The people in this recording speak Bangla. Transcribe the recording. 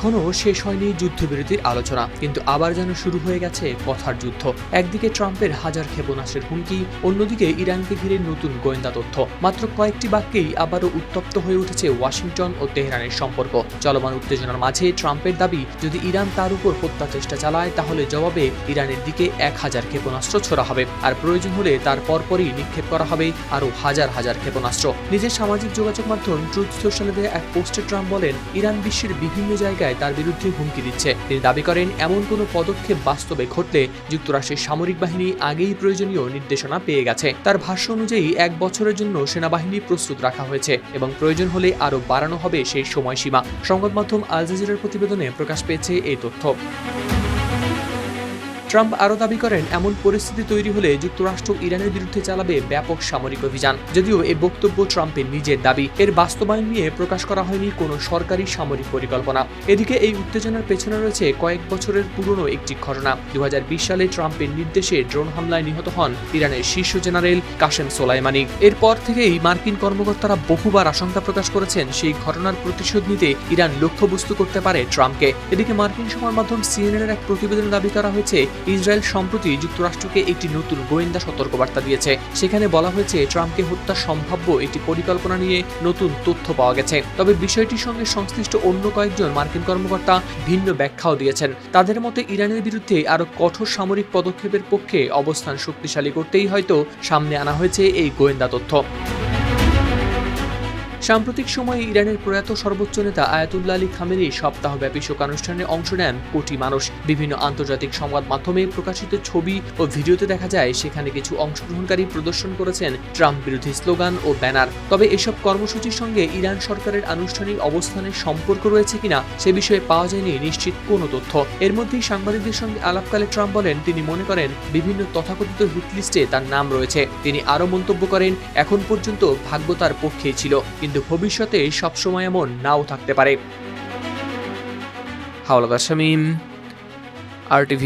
এখনও শেষ হয়নি যুদ্ধবিরতির আলোচনা, কিন্তু আবার যেন শুরু হয়ে গেছে কথার যুদ্ধ। একদিকে ট্রাম্পের হাজার ক্ষেপণাস্ত্রের হুমকি, অন্যদিকে ইরানকে ঘিরে নতুন গোয়েন্দা তথ্য। মাত্র কয়েকটি বাক্যেই আবারও উত্তপ্ত হয়ে উঠেছে ওয়াশিংটন ও তেহরানের সম্পর্ক। চলমান উত্তেজনার মাঝে ট্রাম্পের দাবি, যদি ইরান তার উপর হত্যা চেষ্টা চালায় তাহলে জবাবে ইরানের দিকে 1000 ক্ষেপণাস্ত্র ছোড়া হবে, আর প্রয়োজন হলে তার পরপরই নিক্ষেপ করা হবে আরও হাজার হাজার ক্ষেপণাস্ত্র। নিজের সামাজিক যোগাযোগ মাধ্যম ট্রুথ সোশ্যালে দেয়া এক পোস্টে ট্রাম্প বলেন, ইরান বিশ্বের বিভিন্ন জায়গায় তার বিরুদ্ধে হুমকি দিচ্ছে। তিনি দাবি করেন, এমন কোনো পদক্ষেপ বাস্তবে ঘটলে যুক্তরাষ্ট্রের সামরিক বাহিনী আগেই প্রয়োজনীয় নির্দেশনা পেয়ে গেছে। তার ভাষ্য অনুযায়ী 1 বছরের জন্য সেনাবাহিনী প্রস্তুত রাখা হয়েছে এবং প্রয়োজন হলে আরও বাড়ানো হবে সেই সময়সীমা। সংবাদ মাধ্যম আল জাজিরার প্রতিবেদনে প্রকাশ পেয়েছে এই তথ্য। ট্রাম্প আরও দাবি করেন, এমন পরিস্থিতি তৈরি হলে যুক্তরাষ্ট্র ইরানের বিরুদ্ধে চালাবে ব্যাপক সামরিক অভিযান। যদিও এই বক্তব্য ট্রাম্পের নিজের দাবি, এর বাস্তবায়ন নিয়ে প্রকাশ করা হয়নি কোনো সরকারি সামরিক পরিকল্পনা। এদিকে এই উত্তেজনার পেছনে রয়েছে কয়েক বছরের পুরনো একটি ঘটনা। 2020 সালে ট্রাম্পের নির্দেশে ড্রোন হামলায় নিহত হন ইরানের শীর্ষ জেনারেল কাসেম সোলাইমানি। এরপর থেকেই মার্কিন কর্মকর্তারা বহুবার আশঙ্কা প্রকাশ করেছেন, সেই ঘটনার প্রতিশোধ নিতে ইরান লক্ষ্যবস্তু করতে পারে ট্রাম্পকে। এদিকে মার্কিন সংবাদ মাধ্যম সিএনএনের এক প্রতিবেদনে দাবি করা হয়েছে, ইসরায়েল সম্প্রতি যুক্তরাষ্ট্রকে একটি নতুন গোয়েন্দা সতর্কবার্তা দিয়েছে। সেখানে বলা হয়েছে, ট্রাম্পকে হত্যা সম্ভাব্য একটি পরিকল্পনা নিয়ে নতুন তথ্য পাওয়া গেছে। তবে বিষয়টির সঙ্গে সংশ্লিষ্ট অন্য কয়েকজন মার্কিন কর্মকর্তা ভিন্ন ব্যাখ্যাও দিয়েছেন। তাদের মতে, ইরানের বিরুদ্ধে আরও কঠোর সামরিক পদক্ষেপের পক্ষে অবস্থান শক্তিশালী করতেই হয়তো সামনে আনা হয়েছে এই গোয়েন্দা তথ্য। সাম্প্রতিক সময়ে ইরানের প্রয়াত সর্বোচ্চ নেতা আয়াতুল্লাহ আলী খামেনি সপ্তাহব্যাপী শোকানুষ্ঠানে অংশ নেন কোটি মানুষ। বিভিন্ন আন্তর্জাতিক সংবাদ মাধ্যমে প্রকাশিত ছবি ও ভিডিওতে দেখা যায়, সেখানে কিছু অংশগ্রহণকারী প্রদর্শন করেছেন ট্রাম্প বিরোধী স্লোগান ও ব্যানার। তবে এসব কর্মসূচির সঙ্গে ইরান সরকারের আনুষ্ঠানিক অবস্থানের সম্পর্ক রয়েছে কিনা সে বিষয়ে পাওয়া যায়নি নিশ্চিত কোনো তথ্য। এর মধ্যেই সাংবাদিকদের সঙ্গে আলাপকালে ট্রাম্প বলেন, তিনি মনে করেন বিভিন্ন তথাকথিত হিটলিস্টে তার নাম রয়েছে। তিনি আরও মন্তব্য করেন, এখন পর্যন্ত ভাগ্য তার পক্ষেই ছিল, কিন্তু ভবিষ্যতে সবসময় এমন নাও থাকতে পারে। হাওলাদার শামীম, RTV।